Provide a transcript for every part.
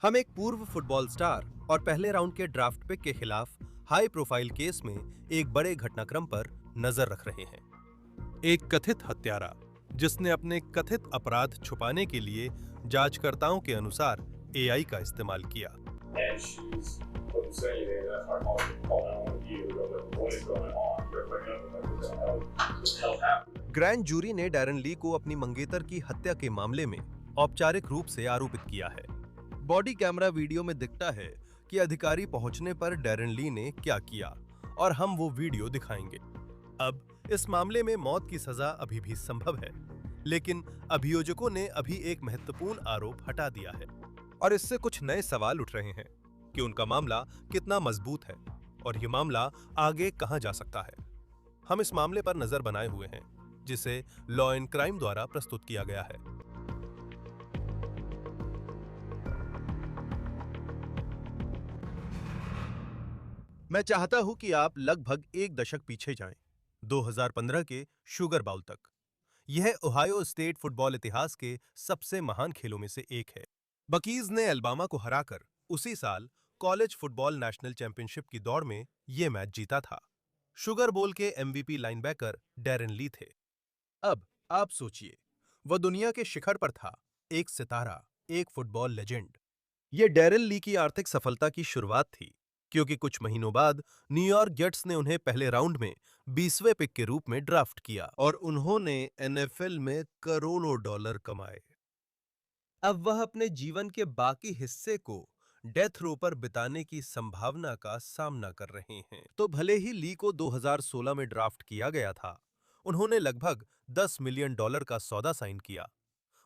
हम एक पूर्व फुटबॉल स्टार और पहले राउंड के ड्राफ्ट पिक के खिलाफ हाई प्रोफाइल केस में एक बड़े घटनाक्रम पर नजर रख रहे हैं। एक कथित हत्यारा जिसने अपने कथित अपराध छुपाने के लिए जांचकर्ताओं के अनुसार एआई का इस्तेमाल किया। And she's putting saying that that's my mom calling on you what is going on. You're bringing up what the hell happened. Grand jury ने डैरन ली को अपनी मंगेतर की हत्या के मामले में औपचारिक रूप से आरोपित किया है। बॉडी कैमरा वीडियो में दिखता है कि अधिकारी पहुंचने पर डैरन ली ने क्या किया और हम वो वीडियो दिखाएंगे। अब इस मामले में मौत की सजा अभी भी संभव है, लेकिन अभियोजकों ने अभी एक महत्वपूर्ण आरोप हटा दिया है और इससे कुछ नए सवाल उठ रहे हैं कि उनका मामला कितना मजबूत है और ये मामला आगे कहां जा सकता है। हम इस मामले पर नजर बनाए हुए हैं, जिसे लॉ एंड क्राइम द्वारा प्रस्तुत किया गया है। मैं चाहता हूं कि आप लगभग एक दशक पीछे जाएं, 2015 के शुगर बाउल तक। यह ओहायो स्टेट फुटबॉल इतिहास के सबसे महान खेलों में से एक है। बकीज ने अल्बामा को हराकर उसी साल कॉलेज फुटबॉल नेशनल चैंपियनशिप की दौड़ में यह मैच जीता था। शुगर बोल के एमवीपी लाइनबैकर डैरन ली थे। अब आप सोचिए, वह दुनिया के शिखर पर था, एक सितारा, एक फुटबॉल लेजेंड। यह डैरन ली की आर्थिक सफलता की शुरुआत थी, क्योंकि कुछ महीनों बाद न्यूयॉर्क जेट्स ने उन्हें पहले राउंड में 20वें पिक के रूप में ड्राफ्ट किया और उन्होंने एनएफएल में करोड़ों डॉलर कमाए। अब वह अपने जीवन के बाकी हिस्से को डेथ रो पर बिताने की संभावना का सामना कर रहे हैं। तो भले ही ली को 2016 में ड्राफ्ट किया गया था, उन्होंने लगभग $10 मिलियन का सौदा साइन किया।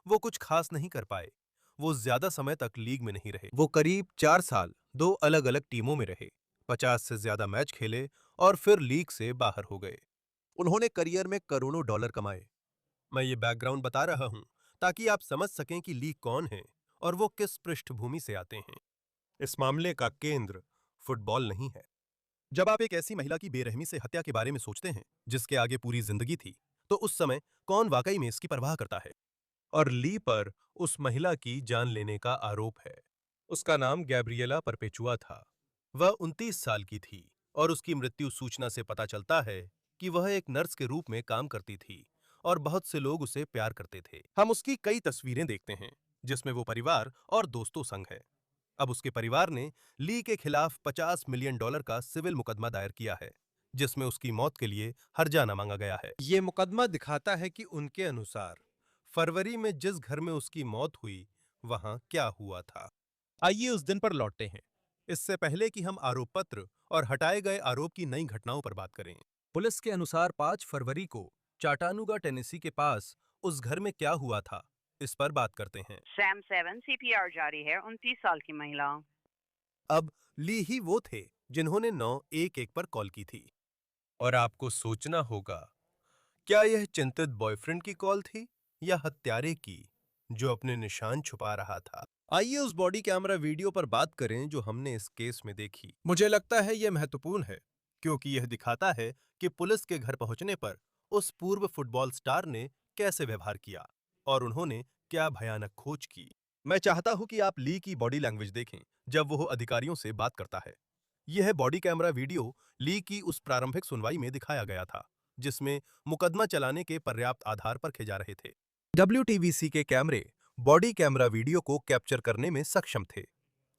वो कुछ खास नहीं कर पाए। वो ज्यादा समय तक लीग में नहीं रहे। वो करीब 4 साल 2 अलग-अलग टीमों में रहे, 50 से ज्यादा मैच खेले और फिर लीग से बाहर हो गए। उन्होंने करियर में करोड़ों डॉलर कमाए। मैं ये बैकग्राउंड बता रहा हूं ताकि आप समझ सकें कि ली कौन है और वो किस पृष्ठभूमि से आते हैं। इस मामले का केंद्र फुटबॉल नहीं है। जब आप एक ऐसी महिला की बेरहमी से हत्या के बारे में सोचते हैं जिसके आगे पूरी जिंदगी थी, तो उस समय कौन वाकई में इसकी परवाह करता है? और ली पर उस महिला की जान लेने का आरोप है। उसका नाम गैब्रिएला परपेचुआ था। वह 29 साल की थी और उसकी मृत्यु सूचना से पता चलता है कि वह एक नर्स के रूप में काम करती थी और बहुत से लोग उसे प्यार करते थे। हम उसकी कई तस्वीरें देखते हैं जिसमें वो परिवार और दोस्तों संग है। अब उसके परिवार ने ली के खिलाफ $50 मिलियन का सिविल मुकदमा दायर किया है, जिसमें उसकी मौत के लिए हर्जाना मांगा गया है। ये मुकदमा दिखाता है कि उनके अनुसार फरवरी में जिस घर में उसकी मौत हुई, वहां क्या हुआ था। आइए उस दिन पर लौटते हैं, इससे पहले कि हम आरोप पत्र और हटाए गए आरोप की नई घटनाओं पर बात करें। पुलिस के अनुसार 5 फरवरी को चाटानूगा, टेनेसी के पास उस घर में क्या हुआ था, इस पर बात करते हैं। सैम 7 सीपीआर जारी है। 29 साल की महिला। अब ली ही वो थे जिन्होंने 911 पर कॉल की थी। और आपको सोचना होगा, क्या यह चिंतित बॉयफ्रेंड की कॉल थी या हत्यारे की, जो अपने निशान छुपा रहा था? आइए उस बॉडी कैमरा वीडियो पर बात करें जो हमने इस केस में देखी। मुझे लगता है यह महत्वपूर्ण है, क्योंकि यह दिखाता है कि पुलिस के घर पहुंचने पर उस पूर्व फुटबॉल स्टार ने कैसे व्यवहार किया और उन्होंने क्या भयानक खोज की। मैं चाहता हूं कि आप ली की बॉडी लैंग्वेज देखें जब वो अधिकारियों से बात करता है। यह बॉडी कैमरा वीडियो ली की उस प्रारंभिक सुनवाई में दिखाया गया था, जिसमें मुकदमा चलाने के पर्याप्त आधार पर खिंचा रहे थे। WTVC के कैमरे बॉडी कैमरा वीडियो को कैप्चर करने में सक्षम थे।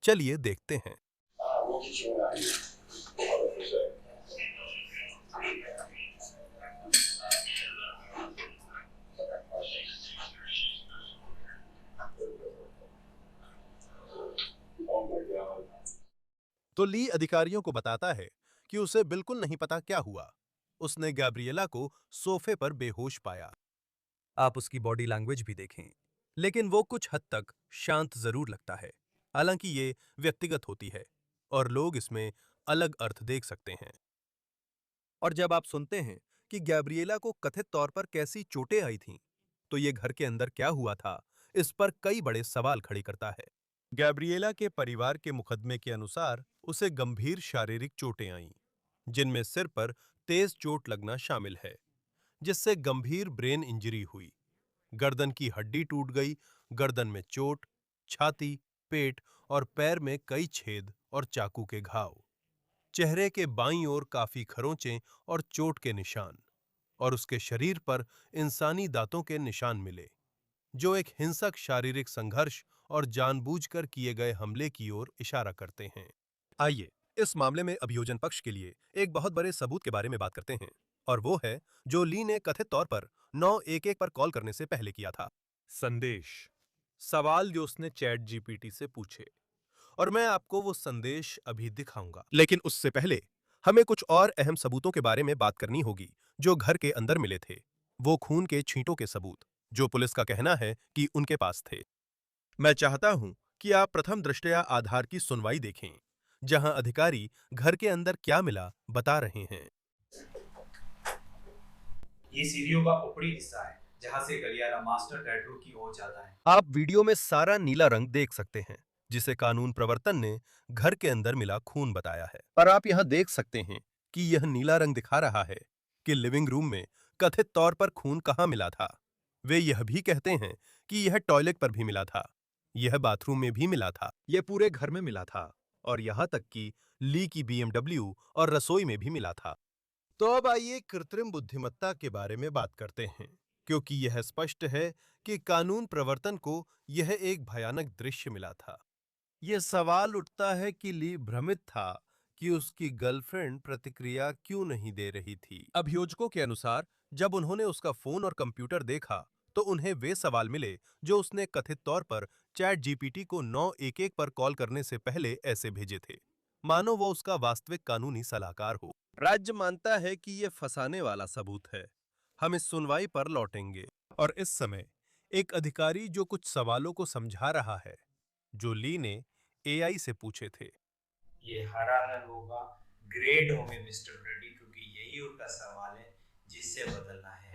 चलिए देखते हैं। We'll get you an idea. Hold on for a second. Oh my God. तो ली अधिकारियों को बताता है कि उसे बिल्कुल नहीं पता क्या हुआ। उसने गैब्रिएला को सोफे पर बेहोश पाया। आप उसकी बॉडी लैंग्वेज भी देखें, लेकिन वो कुछ हद तक शांत जरूर लगता है। हालांकि ये व्यक्तिगत होती है और लोग इसमें अलग अर्थ देख सकते हैं। और जब आप सुनते हैं कि गैब्रिएला को कथित तौर पर कैसी चोटें आई थीं, तो ये घर के अंदर क्या हुआ था, इस पर कई बड़े सवाल खड़े करता है। गैब्रिएला के परिवार के मुकदमे के अनुसार उसे गंभीर शारीरिक चोटें आईं, जिनमें सिर पर तेज चोट लगना शामिल है, जिससे गंभीर ब्रेन इंजरी हुई। गर्दन की हड्डी टूट गई, गर्दन में चोट, छाती, पेट और पैर में कई छेद और चाकू के घाव, चेहरे के बाईं ओर काफी खरोंचें और चोट के निशान, और उसके शरीर पर इंसानी दांतों के निशान मिले, जो एक हिंसक शारीरिक संघर्ष और जानबूझकर किए गए हमले की ओर इशारा करते हैं। आइए इस मामले में अभियोजन पक्ष के लिए एक बहुत बड़े सबूत के बारे में बात करते हैं, और वो है जो ली ने कथित तौर पर 911 पर कॉल करने से पहले किया था। संदेश, सवाल जो उसने चैट जीपीटी से पूछे, और मैं आपको वो संदेश अभी दिखाऊंगा। लेकिन उससे पहले हमें कुछ और अहम सबूतों के बारे में बात करनी होगी जो घर के अंदर मिले थे। वो खून के छींटों के सबूत, जो पुलिस का कहना है कि उनके पास थे। मैं चाहता हूं कि आप प्रथम दृष्टया आधार की सुनवाई देखें, जहां अधिकारी घर के अंदर क्या मिला बता रहे हैं। ये सीढ़ियों का ऊपरी हिस्सा है जहां से गलियारा मास्टर बेडरूम की ओर जाता है। आप वीडियो में सारा नीला रंग देख सकते हैं, जिसे कानून प्रवर्तन ने घर के अंदर मिला खून बताया है। पर आप यहां देख सकते हैं कि यह नीला रंग दिखा रहा है कि लिविंग रूम में कथित तौर पर खून कहां मिला था। वे यह भी कहते हैं कि यह टॉयलेट पर भी मिला था, यह बाथरूम में भी मिला था, यह पूरे घर में मिला था, और यहां तक कि ली की बीएमडब्ल्यू और रसोई में भी मिला था। तो अब आइए कृत्रिम बुद्धिमत्ता के बारे में बात करते हैं, क्योंकि यह स्पष्ट है कि कानून प्रवर्तन को यह एक भयानक दृश्य मिला था। यह सवाल उठता है कि ली भ्रमित था कि उसकी गर्लफ्रेंड प्रतिक्रिया क्यों नहीं दे रही थी। अभियोजकों के अनुसार जब उन्होंने उसका फोन और कंप्यूटर देखा तो उन्हें वे सवाल मिले जो उसने कथित तौर पर चैट जीपीटी को 911 पर कॉल करने से पहले ऐसे भेजे थे, मानो वो उसका वास्तविक कानूनी सलाहकार हो। राज्य मानता है कि यह फंसाने वाला सबूत है। हम इस सुनवाई पर लौटेंगे, और इस समय एक अधिकारी जो कुछ सवालों को समझा रहा है जो ली ने एआई से पूछे थे। ये हरा रंग होगा, ग्रेड होंगे मिस्टर ब्रेडी, क्योंकि यही उनका सवाल है जिससे बदलना है।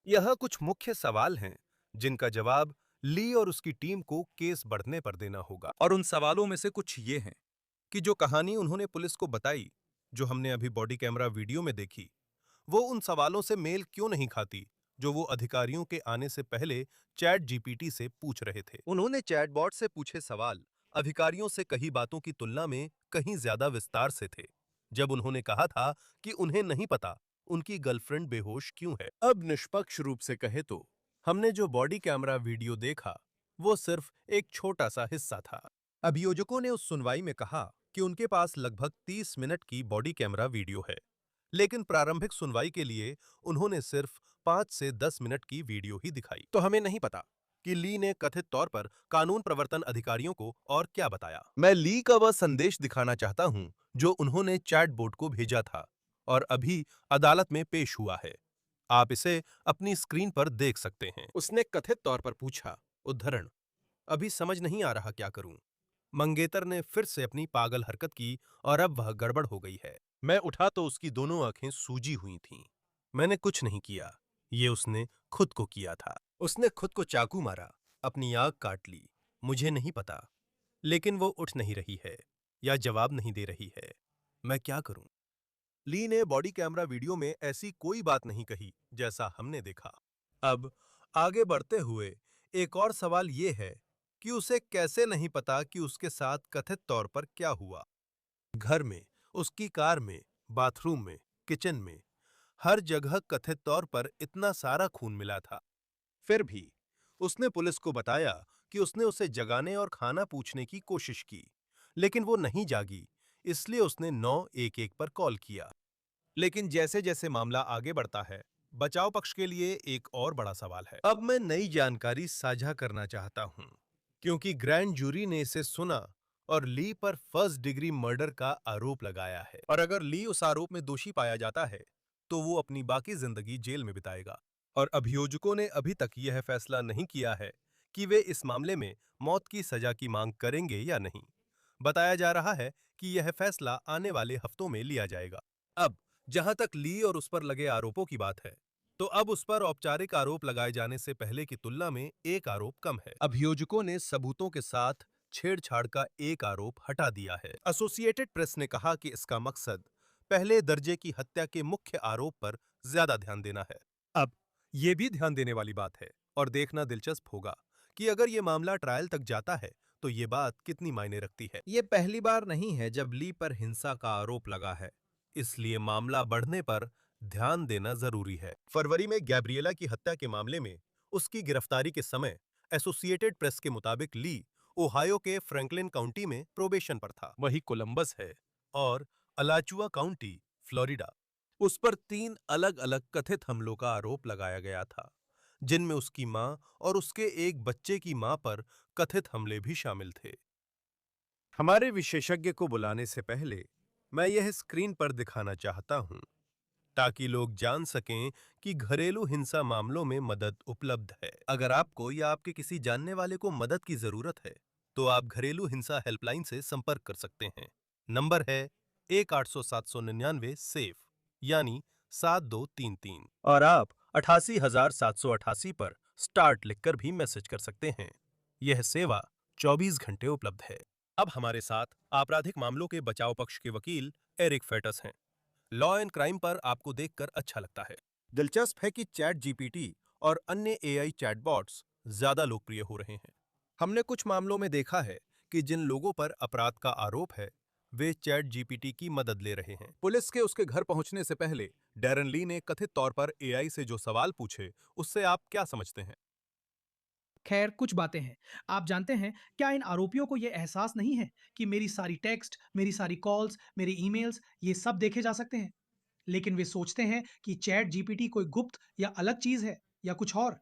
यह कुछ मुख्य सवाल हैं जिनका जवाब ली और उसकी टीम को केस बढ़ने पर देना होगा। और उन सवालों में से कुछ ये हैं कि जो कहानी उन्होंने पुलिस को बताई, जो हमने अभी बॉडी कैमरा वीडियो में देखी, वो उन सवालों से मेल क्यों नहीं खाती जो वो अधिकारियों के आने से पहले चैट जीपीटी से पूछ रहे थे। उन्होंने चैटबॉट से पूछे सवाल अधिकारियों से कही बातों की तुलना में कहीं ज्यादा विस्तार से थे, जब उन्होंने कहा था कि उन्हें नहीं पता उनकी गर्लफ्रेंड बेहोश क्यों है। अब निष्पक्ष रूप से कहे तो हमने जो बॉडी कैमरा वीडियो देखा वो सिर्फ एक छोटा सा हिस्सा था। अभियोजकों ने उस सुनवाई में कहा कि उनके पास लगभग 30 मिनट की बॉडी कैमरा वीडियो है, लेकिन प्रारंभिक सुनवाई के लिए उन्होंने सिर्फ 5 से 10 मिनट की वीडियो ही दिखाई। तो हमें नहीं पता कि ली ने कथित तौर पर कानून प्रवर्तन अधिकारियों को और क्या बताया। मैं ली का वह संदेश दिखाना चाहता हूं जो उन्होंने चैटबॉट को भेजा था और अभी अदालत में पेश हुआ है। आप इसे अपनी स्क्रीन पर देख सकते हैं। उसने कथित तौर पर पूछा, उद्धरण, अभी समझ नहीं आ रहा क्या करूं। मंगेतर ने फिर से अपनी पागल हरकत की और अब वह गड़बड़ हो गई है। मैं उठा तो उसकी दोनों आंखें सूजी हुई थीं। मैंने कुछ नहीं किया, ये उसने खुद को किया था। उसने खुद को चाकू मारा, अपनी आंख काट ली। मुझे नहीं पता, लेकिन वो उठ नहीं रही है या जवाब नहीं दे रही है। मैं क्या करूं? ली ने बॉडी कैमरा वीडियो में ऐसी कोई बात नहीं कही जैसा हमने देखा। अब आगे बढ़ते हुए एक और सवाल ये है कि उसे कैसे नहीं पता कि उसके साथ कथित तौर पर क्या हुआ। घर में, उसकी कार में, बाथरूम में, किचन में, हर जगह कथित तौर पर इतना सारा खून मिला था। फिर भी उसने पुलिस को बताया कि उसने उसे जगाने और खाना पूछने की कोशिश की, लेकिन वो नहीं जागी, इसलिए उसने 911 पर कॉल किया। लेकिन जैसे जैसे मामला आगे बढ़ता है, बचाव पक्ष के लिए एक और बड़ा सवाल है। अब मैं नई जानकारी साझा करना चाहता हूं, क्योंकि ग्रैंड जूरी ने इसे सुना और ली पर फर्स्ट डिग्री मर्डर का आरोप लगाया है। और अगर ली उस आरोप में दोषी पाया जाता है, तो वो अपनी बाकी जिंदगी जेल में बिताएगा। और अभियोजकों ने अभी तक यह फैसला नहीं किया है कि वे इस मामले में मौत की सजा की मांग करेंगे या नहीं। बताया जा रहा है कि यह फैसला आने वाले हफ्तों में लिया जाएगा। अब जहां तक ली और उस पर लगे आरोपों की बात है, तो अब उस पर औपचारिक आरोप लगाए जाने से पहले की तुलना में एक आरोप कम है। अभियोजकों ने सबूतों के साथ छेड़छाड़ का एक आरोप हटा दिया है। एसोसिएटेड प्रेस ने कहा कि इसका मकसद पहले दर्जे की हत्या के मुख्य आरोप पर ज्यादा ध्यान देना है। अब ये भी ध्यान देने वाली बात है और देखना दिलचस्प होगा कि अगर ये मामला ट्रायल तक जाता है तो ये बात कितनी मायने रखती है। ये पहली बार नहीं है जब ली पर हिंसा का आरोप लगा है, इसलिए मामला बढ़ने पर ध्यान देना जरूरी है। फरवरी में गैब्रिएला की हत्या के मामले में उसकी गिरफ्तारी के समय एसोसिएटेड प्रेस के मुताबिक ली ओहायो के फ्रैंकलिन काउंटी में प्रोबेशन पर था। वही कोलंबस है और अलाचुआ काउंटी, फ्लोरिडा। उस पर 3 अलग-अलग कथित हमलों का आरोप लगाया गया था, जिनमें उसकी मां और उसके एक बच्चे की मां पर कथित हमले भी शामिल थे। हमारे विशेषज्ञ को बुलाने से पहले मैं यह स्क्रीन पर दिखाना चाहता हूं, ताकि लोग जान सकें कि घरेलू हिंसा मामलों में मदद उपलब्ध है। अगर आपको या आपके किसी जानने वाले को मदद की जरूरत है, तो आप घरेलू हिंसा हेल्पलाइन से संपर्क कर सकते हैं। नंबर है 1-800-799 सेफ, यानी 7233। और आप 88,788 पर स्टार्ट लिखकर भी मैसेज कर सकते हैं। यह सेवा 24 घंटे उपलब्ध है। अब हमारे साथ आपराधिक मामलों के बचाव पक्ष के वकील एरिक फेटस हैं। लॉ एंड क्राइम पर आपको देखकर अच्छा लगता है। दिलचस्प है कि चैट जीपीटी और अन्य एआई चैटबॉट्स ज्यादा लोकप्रिय हो रहे हैं। हमने कुछ मामलों में देखा है कि जिन लोगों पर अपराध का आरोप है, वे चैट जीपीटी की मदद ले रहे हैं। पुलिस के उसके घर पहुंचने से पहले डैरन ली ने कथित तौर पर एआई से जो सवाल पूछे, उससे आप क्या समझते हैं? खैर, कुछ बातें हैं। आप जानते हैं, क्या इन आरोपियों को यह एहसास नहीं है कि मेरी सारी टेक्स्ट, मेरी सारी कॉल्स, मेरे ईमेल्स, ये सब देखे जा सकते हैं? लेकिन वे सोचते हैं कि चैट जीपीटी कोई गुप्त या अलग चीज है या कुछ और।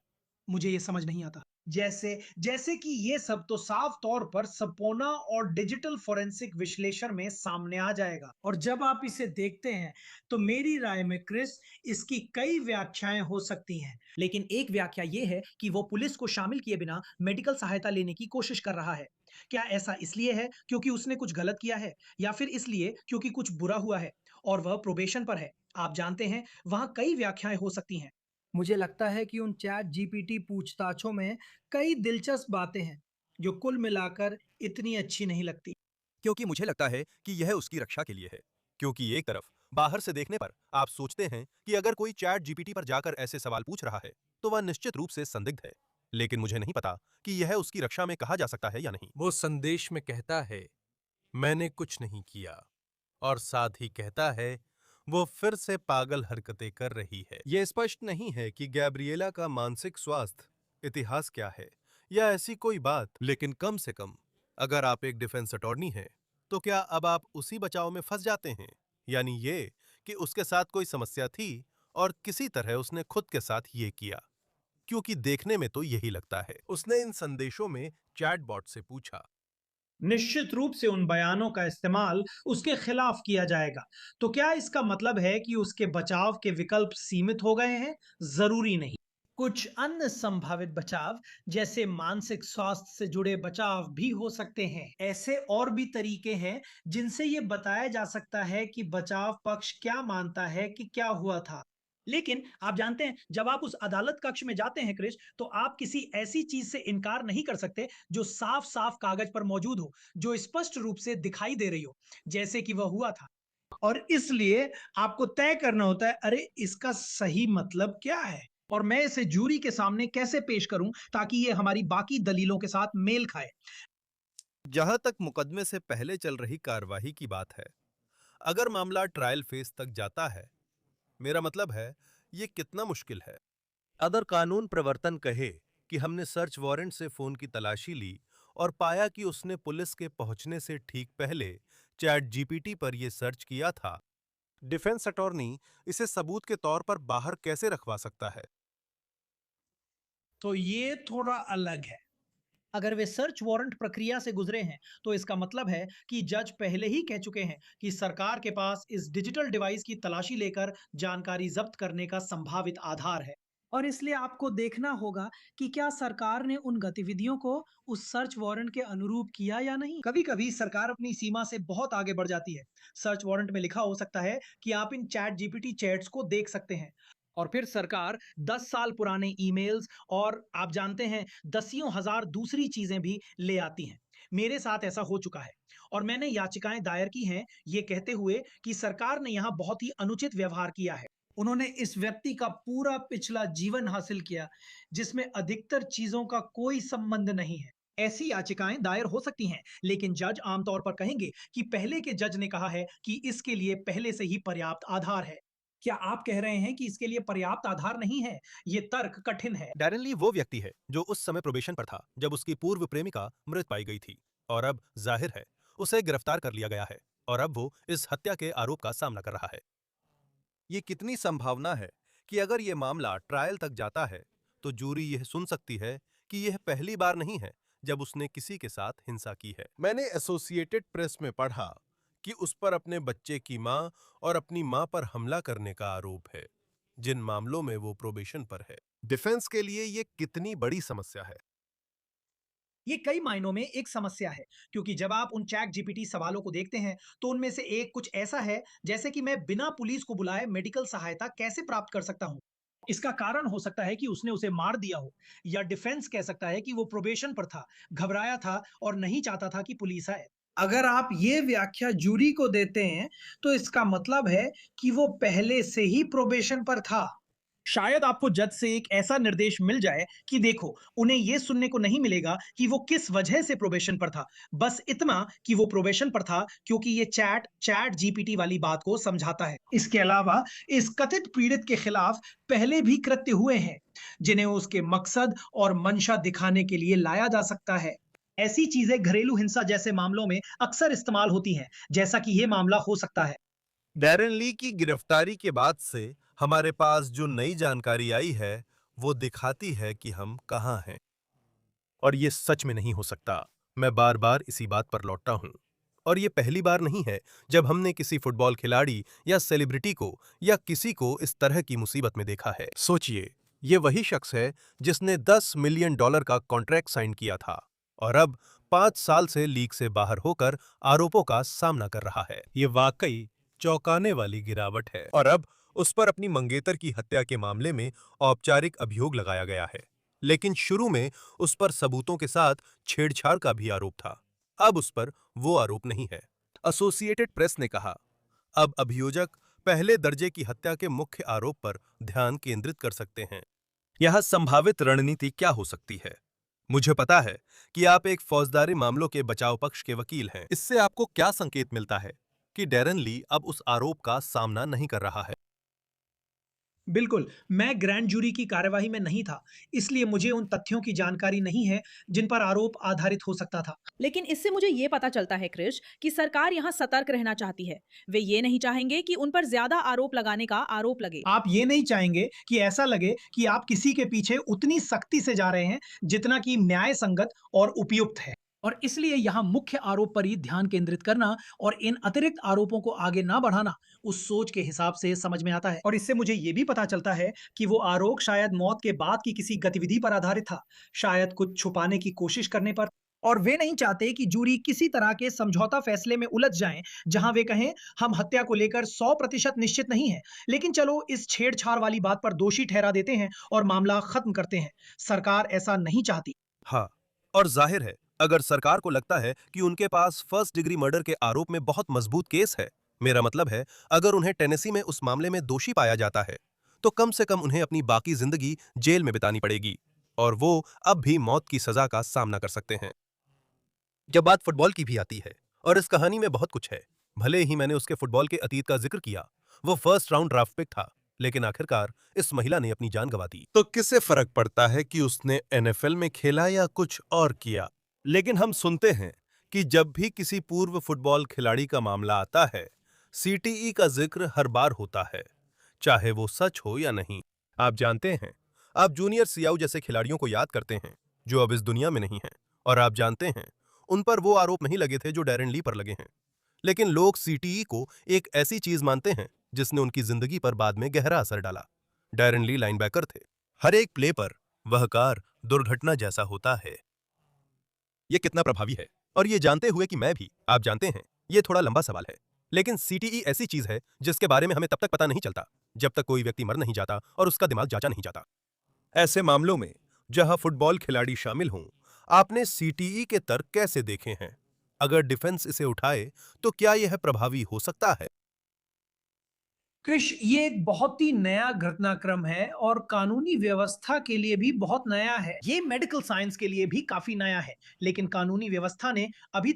मुझे ये समझ नहीं आता। जैसे जैसे कि ये सब तो साफ तौर पर सपोना और डिजिटल फोरेंसिक विश्लेषण में सामने आ जाएगा। और जब आप इसे देखते हैं तो मेरी राय में क्रिस, इसकी कई व्याख्याएं हो सकती हैं। लेकिन एक व्याख्या ये है कि वो पुलिस को शामिल किए बिना मेडिकल सहायता लेने की कोशिश कर रहा है। क्या ऐसा इसलिए है क्योंकि उसने कुछ गलत किया है, या फिर इसलिए क्योंकि कुछ बुरा हुआ है और वह प्रोबेशन पर है? आप जानते हैं, वहां कई व्याख्याएं हो सकती हैं। मुझे लगता है कि उन चैट जीपीटी पूछताछों में कई दिलचस्प बातें हैं जो कुल मिलाकर इतनी अच्छी नहीं लगती। क्योंकि मुझे लगता है कि यह उसकी रक्षा के लिए है। क्योंकि एक तरफ बाहर से देखने पर आप सोचते हैं कि अगर कोई चैट जीपीटी पर जाकर ऐसे सवाल पूछ रहा है, तो वह निश्चित रूप से संदिग्ध है। लेकिन मुझे नहीं पता कि यह उसकी रक्षा में कहा जा सकता है या नहीं। वो संदेश में कहता है, मैंने कुछ नहीं किया, और साथ ही कहता है, वो फिर से पागल हरकतें कर रही है। यह स्पष्ट नहीं है कि गैब्रिएला का मानसिक स्वास्थ्य इतिहास क्या है या ऐसी कोई बात, लेकिन कम से कम अगर आप एक डिफेंस अटॉर्नी हैं, तो क्या अब आप उसी बचाव में फंस जाते हैं? यानी ये कि उसके साथ कोई समस्या थी और किसी तरह उसने खुद के साथ ये किया। क्योंकि देखने में तो यही लगता है। उसने इन संदेशों में चैटबॉट से पूछा, निश्चित रूप से उन बयानों का इस्तेमाल उसके खिलाफ किया जाएगा। तो क्या इसका मतलब है कि उसके बचाव के विकल्प सीमित हो गए हैं? जरूरी नहीं। कुछ अन्य संभावित बचाव, जैसे मानसिक स्वास्थ्य से जुड़े बचाव भी हो सकते हैं। ऐसे और भी तरीके हैं जिनसे यह बताया जा सकता है कि बचाव पक्ष क्या मानता है कि क्या हुआ था। लेकिन आप जानते हैं, जब आप उस अदालत कक्ष में जाते हैं क्रिस, तो आप किसी ऐसी चीज से इनकार नहीं कर सकते जो साफ साफ कागज पर मौजूद हो, जो स्पष्ट रूप से दिखाई दे रही हो, जैसे कि वह हुआ था। और इसलिए आपको तय करना होता है, अरे इसका सही मतलब क्या है, और मैं इसे जूरी के सामने कैसे पेश करूं ताकि ये हमारी बाकी दलीलों के साथ मेल खाए। जहां तक मुकदमे से पहले चल रही कार्यवाही की बात है, अगर मामला ट्रायल फेज तक जाता है, मेरा मतलब है ये कितना मुश्किल है। अगर कानून प्रवर्तन कहे कि हमने सर्च वारंट से फोन की तलाशी ली और पाया कि उसने पुलिस के पहुंचने से ठीक पहले चैट जीपीटी पर यह सर्च किया था, डिफेंस अटॉर्नी इसे सबूत के तौर पर बाहर कैसे रखवा सकता है? तो ये थोड़ा अलग है। अगर वे सर्च वारंट प्रक्रिया से गुजरे हैं, तो इसका मतलब है कि जज पहले ही कह चुके हैं कि सरकार के पास इस डिजिटल डिवाइस की तलाशी लेकर जानकारी जब्त करने का संभावित आधार है। और इसलिए आपको देखना होगा कि क्या सरकार ने उन गतिविधियों को उस सर्च वारंट के अनुरूप किया या नहीं। कभी कभी सरकार अपनी सीमा से बहुत आगे बढ़ जाती है। सर्च वारंट में लिखा हो सकता है कि आप इन चैट जीपीटी चैट्स को देख सकते हैं, और फिर सरकार 10 साल पुराने ईमेल्स और आप जानते हैं दसियों हजार दूसरी चीजें भी ले आती हैं। मेरे साथ ऐसा हो चुका है और मैंने याचिकाएं दायर की हैं, ये कहते हुए कि सरकार ने यहां बहुत ही अनुचित व्यवहार किया है। उन्होंने इस व्यक्ति का पूरा पिछला जीवन हासिल किया, जिसमें अधिकतर चीजों का कोई संबंध नहीं है। ऐसी याचिकाएं दायर हो सकती हैं, लेकिन जज आमतौर पर कहेंगे कि पहले के जज ने कहा है कि इसके लिए पहले से ही पर्याप्त आधार है। क्या आप कह रहे हैं कि इसके लिए पर्याप्त आधार नहीं है? ये तर्क कठिन है। डैरेन ली वो व्यक्ति है जो उस समय प्रोबेशन पर था जब उसकी पूर्व प्रेमिका मृत पाई गई थी, और अब जाहिर है उसे गिरफ्तार कर लिया गया है और अब वो इस हत्या के आरोप का सामना कर रहा है। ये कितनी संभावना है कि अगर ये मामला ट्रायल तक जाता है तो जूरी यह सुन सकती है कि यह पहली बार नहीं है जब उसने किसी के साथ हिंसा की है। मैंने एसोसिएटेड प्रेस में पढ़ा कि उस पर अपने बच्चे की मां और अपनी मां पर हमला करने का आरोप है, जिन मामलों में वो प्रोबेशन पर है। डिफेंस के लिए ये कितनी बड़ी समस्या है। ये कई मायनों में एक समस्या है, क्योंकि जब आप उन चैट जीपीटी सवालों को देखते हैं तो उनमें से एक कुछ ऐसा है जैसे कि मैं बिना पुलिस को बुलाए मेडिकल सहायता कैसे प्राप्त कर सकता हूं। इसका कारण हो सकता है कि उसने उसे मार दिया हो, या डिफेंस कह सकता है कि वो प्रोबेशन पर था, घबराया था और नहीं चाहता था कि पुलिस आए। अगर आप ये व्याख्या जूरी को देते हैं तो इसका मतलब है कि वो पहले से ही प्रोबेशन पर था। शायद आपको जज से एक ऐसा निर्देश मिल जाए कि देखो, उन्हें यह सुनने को नहीं मिलेगा कि वो किस वजह से प्रोबेशन पर था, बस इतना कि वो प्रोबेशन पर था क्योंकि ये चैट चैट जीपीटी वाली बात को समझाता है। इसके अलावा इस कथित पीड़ित के खिलाफ पहले भी कृत्य हुए हैं जिन्हें उसके मकसद और मंशा दिखाने के लिए लाया जा सकता है। ऐसी चीजें घरेलू हिंसा जैसे मामलों में अक्सर इस्तेमाल होती हैं, जैसा कि यह मामला हो सकता है। डैरेन ली की गिरफ्तारी के बाद से हमारे पास जो नई जानकारी आई है वो दिखाती है कि हम कहां हैं, और ये सच में नहीं हो सकता। मैं बार बार इसी बात पर लौटता हूं, और ये पहली बार नहीं है जब हमने किसी फुटबॉल खिलाड़ी या सेलिब्रिटी को या किसी को इस तरह की मुसीबत में देखा है। सोचिए, ये वही शख्स है जिसने $10 मिलियन का कॉन्ट्रैक्ट साइन किया था और अब 5 साल से लीग से बाहर होकर आरोपों का सामना कर रहा है। ये वाकई चौंकाने वाली गिरावट है, और अब उस पर अपनी मंगेतर की हत्या के मामले में औपचारिक अभियोग लगाया गया है, लेकिन शुरू में उस पर सबूतों के साथ छेड़छाड़ का भी आरोप था। अब उस पर वो आरोप नहीं है। एसोसिएटेड प्रेस ने कहा, अब अभियोजक पहले दर्जे की हत्या के मुख्य आरोप पर ध्यान केंद्रित कर सकते हैं। यह संभावित रणनीति क्या हो सकती है? मुझे पता है कि आप एक फौजदारी मामलों के बचाव पक्ष के वकील हैं। इससे आपको क्या संकेत मिलता है कि डैरेन ली अब उस आरोप का सामना नहीं कर रहा है? बिल्कुल, मैं ग्रैंड जूरी की कार्यवाही में नहीं था, इसलिए मुझे उन तथ्यों की जानकारी नहीं है जिन पर आरोप आधारित हो सकता था। लेकिन इससे मुझे ये पता चलता है क्रिश कि सरकार यहाँ सतर्क रहना चाहती है। वे ये नहीं चाहेंगे कि उन पर ज्यादा आरोप लगाने का आरोप लगे। आप ये नहीं चाहेंगे कि ऐसा लगे कि आप किसी के पीछे उतनी सख्ती से जा रहे हैं जितना कि न्याय संगत और उपयुक्त है। और इसलिए यहाँ मुख्य आरोप पर ही ध्यान केंद्रित करना और इन अतिरिक्त आरोपों को आगे ना बढ़ाना उस सोच के हिसाब से समझ में आता है। और इससे मुझे ये भी पता चलता है कि वो आरोप शायद मौत के बाद की किसी गतिविधि पर आधारित था, शायद कुछ छुपाने की कोशिश करने पर। और वे नहीं चाहते कि जूरी किसी तरह के समझौता फैसले में उलझ जाएं, जहां वे कहें हम हत्या को लेकर 100% निश्चित नहीं है, लेकिन चलो इस छेड़छाड़ वाली बात पर दोषी ठहरा देते हैं और मामला खत्म करते हैं। सरकार ऐसा नहीं चाहती। हाँ, और जाहिर है अगर सरकार को लगता है कि उनके पास फर्स्ट डिग्री मर्डर के आरोप में बहुत मजबूत केस है, मेरा मतलब है अगर उन्हें टेनेसी में उस मामले में दोषी पाया जाता है, तो कम से कम उन्हें अपनी बाकी जिंदगी जेल में बितानी पड़ेगी और वो अब भी मौत की सजा का सामना कर सकते हैं। जब बात फुटबॉल की भी आती है, और इस कहानी में बहुत कुछ है, भले ही मैंने उसके फुटबॉल के अतीत का जिक्र किया, वो फर्स्ट राउंड ड्राफ्ट पिक था, लेकिन आखिरकार इस महिला ने अपनी जान गंवा दी। तो किससे फर्क पड़ता है कि उसने एनएफएल में खेला या कुछ और किया? लेकिन हम सुनते हैं कि जब भी किसी पूर्व फुटबॉल खिलाड़ी का मामला आता है, सीटीई का जिक्र हर बार होता है, चाहे वो सच हो या नहीं। आप जानते हैं, आप जूनियर सियाऊ जैसे खिलाड़ियों को याद करते हैं जो अब इस दुनिया में नहीं हैं, और आप जानते हैं उन पर वो आरोप नहीं लगे थे जो डैरेन ली पर लगे हैं, लेकिन लोग सीटीई को एक ऐसी चीज मानते हैं जिसने उनकी जिंदगी पर बाद में गहरा असर डाला। डैरेन ली लाइनबैकर थे, हर एक प्ले पर वह कार दुर्घटना जैसा होता है। ये कितना प्रभावी है, और ये जानते हुए कि मैं भी, आप जानते हैं, ये थोड़ा लंबा सवाल है, लेकिन सीटीई ऐसी चीज है जिसके बारे में हमें तब तक पता नहीं चलता जब तक कोई व्यक्ति मर नहीं जाता और उसका दिमाग जांचा नहीं जाता। ऐसे मामलों में जहां फुटबॉल खिलाड़ी शामिल हों, आपने सीटीई के तर्क कैसे देखे हैं? अगर डिफेंस इसे उठाए तो क्या यह प्रभावी हो सकता है? कृष, ये एक बहुत ही नया घटनाक्रम है और कानूनी व्यवस्था के लिए भी बहुत नया है। ये मेडिकल साइंस के लिए भी काफी नया है, लेकिन कानूनी व्यवस्था ने अभी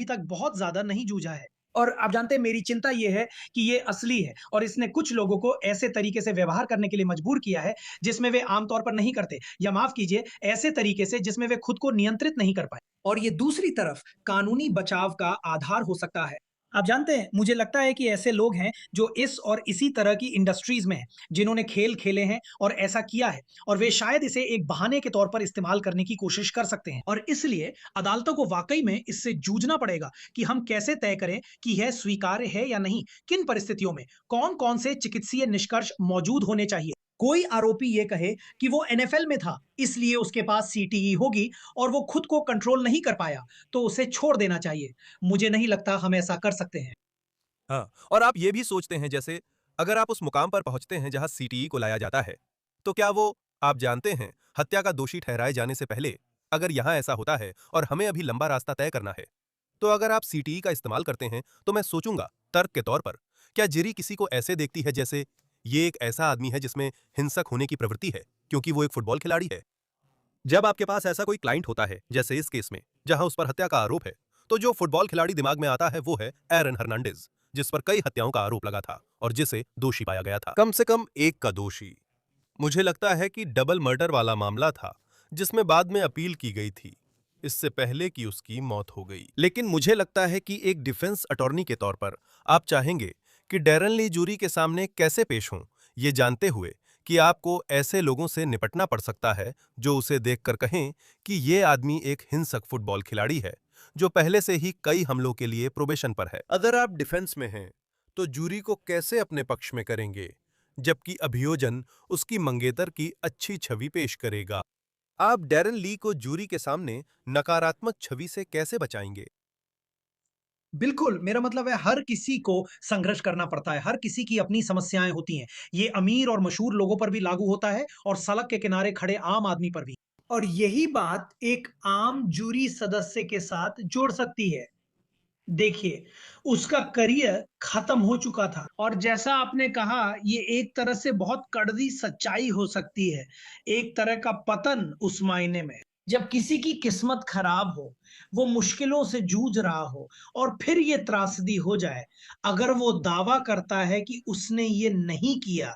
तक बहुत ज्यादा नहीं जूझा है। और आप जानते हैं, मेरी चिंता ये है कि ये असली है और इसने कुछ लोगों को ऐसे तरीके से व्यवहार करने के लिए मजबूर किया है जिसमें वे आमतौर पर नहीं करते, या माफ कीजिए, ऐसे तरीके से जिसमें वे खुद को नियंत्रित नहीं कर पाए। और ये दूसरी तरफ कानूनी बचाव का आधार हो सकता है। आप जानते हैं, मुझे लगता है कि ऐसे लोग हैं जो इस और इसी तरह की इंडस्ट्रीज में हैं, जिन्होंने खेल खेले हैं और ऐसा किया है, और वे शायद इसे एक बहाने के तौर पर इस्तेमाल करने की कोशिश कर सकते हैं। और इसलिए अदालतों को वाकई में इससे जूझना पड़ेगा कि हम कैसे तय करें कि यह स्वीकार्य है या नहीं, किन परिस्थितियों में, कौन-कौन से चिकित्सीय निष्कर्ष मौजूद होने चाहिए। कोई आरोपी ये कहे कि वो एनएफएल में था, इसलिए उसके पास सीटीई होगी और वो खुद को कंट्रोल नहीं कर पाया, तो उसे छोड़ देना चाहिए। मुझे नहीं लगता हम ऐसा कर सकते हैं। हाँ, और आप ये भी सोचते हैं जैसे अगर आप उस मुकाम पर पहुंचते हैं जहां सीटीई को लाया जाता है, तो क्या वो आप जानते हैं हत्या का दोषी ठहराए जाने से पहले अगर यहां ऐसा होता है और हमें अभी लंबा रास्ता तय करना है, तो अगर आप सीटीई का इस्तेमाल करते हैं तो मैं सोचूंगा तर्क के तौर पर क्या जिरी किसी को ऐसे देखती है जैसे ये एक ऐसा आदमी है जिसमें हिंसक होने की प्रवृत्ति है क्योंकि वो एक फुटबॉल खिलाड़ी है। जब आपके पास ऐसा कोई क्लाइंट होता है जैसे इस केस में जहां उस पर हत्या का आरोप है, तो जो फुटबॉल खिलाड़ी दिमाग में आता है वो है एरन हर्नांडेज, जिस पर कई हत्याओं का आरोप लगा था और जिसे दोषी पाया गया था, कम से कम एक का दोषी। मुझे लगता है कि डबल मर्डर वाला मामला था जिसमें बाद में अपील की गई थी इससे पहले कि उसकी मौत हो गई। लेकिन मुझे लगता है कि एक डिफेंस अटॉर्नी के तौर पर आप चाहेंगे कि डैरन ली जूरी के सामने कैसे पेश हों, ये जानते हुए कि आपको ऐसे लोगों से निपटना पड़ सकता है जो उसे देखकर कहें कि ये आदमी एक हिंसक फुटबॉल खिलाड़ी है जो पहले से ही कई हमलों के लिए प्रोबेशन पर है। अगर आप डिफेंस में हैं तो जूरी को कैसे अपने पक्ष में करेंगे जबकि अभियोजन उसकी मंगेतर की अच्छी छवि पेश करेगा? आप डैरन ली को जूरी के सामने नकारात्मक छवि से कैसे बचाएंगे? बिल्कुल, मेरा मतलब है, हर किसी को संघर्ष करना पड़ता है, हर किसी की अपनी समस्याएँ होती हैं। ये अमीर और मशहूर लोगों पर भी लागू होता है और सड़क के किनारे खड़े आम आदमी पर भी। और यही बात एक आम जूरी सदस्य के साथ जोड़ सकती है। देखिए, उसका करियर खत्म हो चुका था और जैसा आपने कहा, ये एक तरह से बहुत कड़वी सच्चाई हो सकती है, एक तरह का पतन उस मायने में। जब किसी की किस्मत खराब हो, वो मुश्किलों से जूझ रहा हो और फिर ये त्रासदी हो जाए, अगर वो दावा करता है कि उसने ये नहीं किया,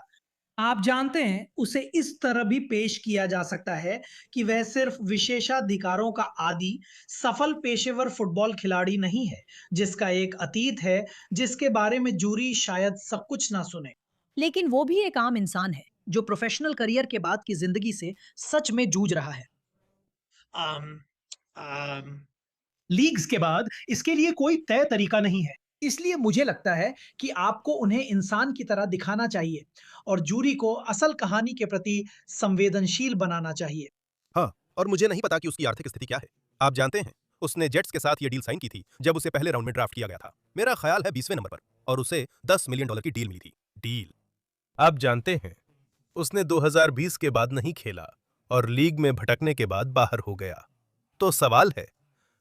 आप जानते हैं, उसे इस तरह भी पेश किया जा सकता है कि वह सिर्फ विशेषाधिकारों का आदी, सफल पेशेवर फुटबॉल खिलाड़ी नहीं है, जिसका एक अतीत है, जिसके बारे में जूरी शायद सब कुछ ना सुने। लेकिन वो भी एक आम इंसान है जो प्रोफेशनल करियर के बाद की जिंदगी से सच में जूझ रहा है। आम, आम, लीग्स के बाद इसके लिए कोई तय तरीका नहीं है। इसलिए मुझे लगता है कि आपको उन्हें इंसान की तरह दिखाना चाहिए और जूरी को असल कहानी के प्रति संवेदनशील बनाना चाहिए। हाँ, और मुझे नहीं पता कि उसकी आर्थिक स्थिति क्या है। आप जानते हैं, उसने जेट्स के साथ ये डील साइन की थी जब उसे पहले राउंड में ड्राफ्ट किया गया था। मेरा ख्याल है 20वें नंबर पर, और उसे $10 मिलियन की डील मिली थी। डील, आप जानते हैं, उसने 2020 के बाद नहीं खेला और लीग में भटकने के बाद बाहर हो गया। तो सवाल है,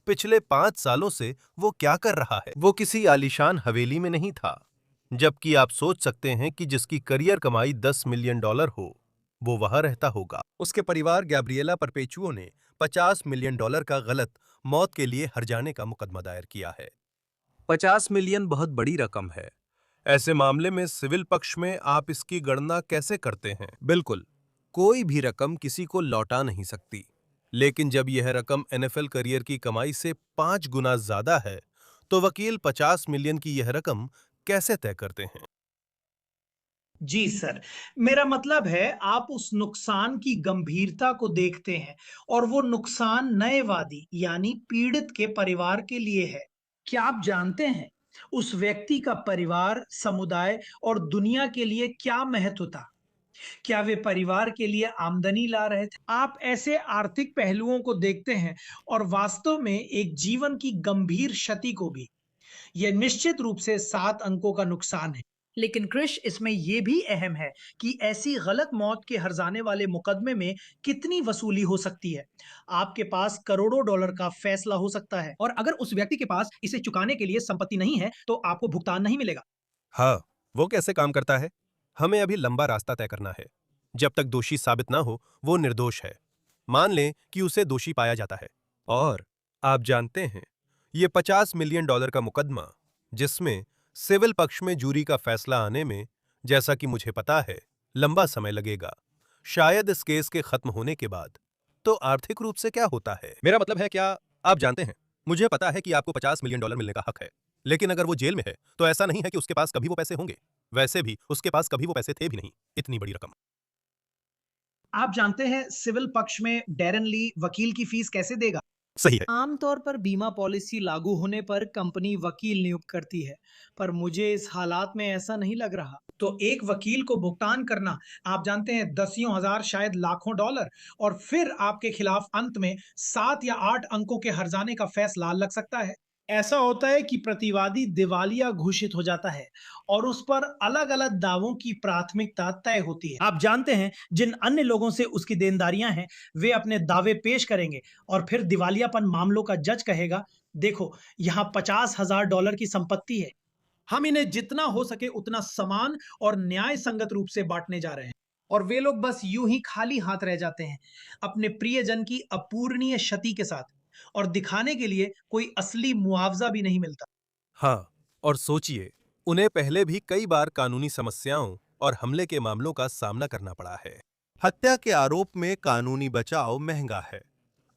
पिछले 5 सालों से वो क्या कर रहा है? वो किसी आलीशान हवेली में नहीं था, जबकि आप सोच सकते हैं कि जिसकी करियर कमाई $10 मिलियन हो, वो वहां रहता होगा। उसके परिवार गैब्रिएला परपेचुओ ने $50 मिलियन का गलत मौत के लिए हर्जाने का मुकदमा दायर किया है। 50 मिलियन बहुत बड़ी रकम है। ऐसे मामले में सिविल पक्ष में आप इसकी गणना कैसे करते हैं? बिल्कुल, कोई भी रकम किसी को लौटा नहीं सकती, लेकिन जब यह रकम एनएफएल करियर की कमाई से 5 गुना ज्यादा है, तो वकील 50 मिलियन की यह रकम कैसे तय करते हैं? जी सर, मेरा मतलब है, आप उस नुकसान की गंभीरता को देखते हैं और वो नुकसान नए वादी यानी पीड़ित के परिवार के लिए है। क्या आप जानते हैं, उस व्यक्ति का परिवार, समुदाय और दुनिया के लिए क्या महत्व था? क्या वे परिवार के लिए आमदनी ला रहे थे? आप ऐसे आर्थिक पहलुओं को देखते हैं और वास्तव में एक जीवन की गंभीर क्षति को भी। यह निश्चित रूप से 7 अंकों का नुकसान है। लेकिन कृष, इसमें यह भी अहम है कि ऐसी गलत मौत के हर्जाने वाले मुकदमे में कितनी वसूली हो सकती है। आपके पास करोड़ों डॉलर का फैसला हो सकता है और अगर उस व्यक्ति के पास इसे चुकाने के लिए संपत्ति नहीं है, तो आपको भुगतान नहीं मिलेगा। हाँ, वो कैसे काम करता है? हमें अभी लंबा रास्ता तय करना है। जब तक दोषी साबित ना हो, वो निर्दोष है। मान लें कि उसे दोषी पाया जाता है। और आप जानते हैं, ये $50 मिलियन का मुकदमा, जिसमें सिविल पक्ष में जूरी का फैसला आने में, जैसा कि मुझे पता है, लंबा समय लगेगा। शायद इस केस के खत्म होने के बाद। तो आर्थिक रूप से क्या होता है? मेरा मतलब है, क्या आप जानते हैं, मुझे पता है कि आपको $50 मिलियन मिलने का हक है, लेकिन अगर वो जेल में है तो ऐसा नहीं है कि उसके पास कभी वो पैसे होंगे। वैसे भी उसके पास कभी वो पैसे थे भी नहीं, इतनी बड़ी रकम। आप जानते हैं सिविल पक्ष में डैरेन ली वकील की फीस कैसे देगा? सही है। आमतौर पर बीमा पॉलिसी लागू होने पर कंपनी वकील नियुक्त करती है, पर मुझे इस हालात में ऐसा नहीं लग रहा। तो एक वकील को भुगतान करना, आप जानते हैं, दसियों हजार शायद लाखों डॉलर, और फिर आपके खिलाफ अंत में 7 या 8 अंकों के हर्जाने का फैसला लग सकता है। ऐसा होता है कि प्रतिवादी दिवालिया घोषित हो जाता है और उस पर अलग अलग दावों की प्राथमिकता तय होती है। आप जानते हैं, जिन अन्य लोगों से उसकी देनदारियां हैं, वे अपने दावे पेश करेंगे और फिर दिवालियापन मामलों का जज कहेगा, देखो, यहाँ $50,000 की संपत्ति है, हम इन्हें जितना हो सके उतना समान और न्याय संगत रूप से बांटने जा रहे हैं। और वे लोग बस यूं ही खाली हाथ रह जाते हैं, अपने प्रियजन की अपूरणीय क्षति के साथ, और दिखाने के लिए कोई असली मुआवजा भी नहीं मिलता। हाँ, और सोचिए, उन्हें पहले भी कई बार कानूनी समस्याओं और हमले के मामलों का सामना करना पड़ा है। हत्या के आरोप में कानूनी बचाव महंगा है।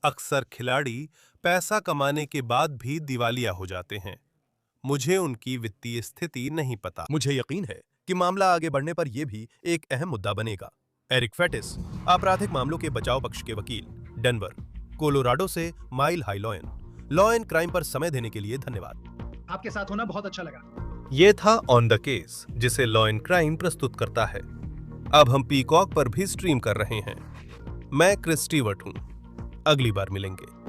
अक्सर खिलाड़ी पैसा कमाने के बाद भी दिवालिया हो जाते हैं। मुझे उनकी वित्तीय स्थिति नहीं पता। मुझे यकीन है कि मामला आगे बढ़ने पर यह भी एक अहम मुद्दा बनेगा। एरिक फेटिस, आपराधिक मामलों के बचाव पक्ष के वकील, डेनवर, कोलोराडो से mile high law and crime पर समय देने के लिए धन्यवाद। आपके साथ होना बहुत अच्छा लगा। ये था ऑन द केस, जिसे लॉ एंड क्राइम प्रस्तुत करता है। अब हम पीकॉक पर भी स्ट्रीम कर रहे हैं। मैं क्रिस स्टीवर्ट हूं। अगली बार मिलेंगे।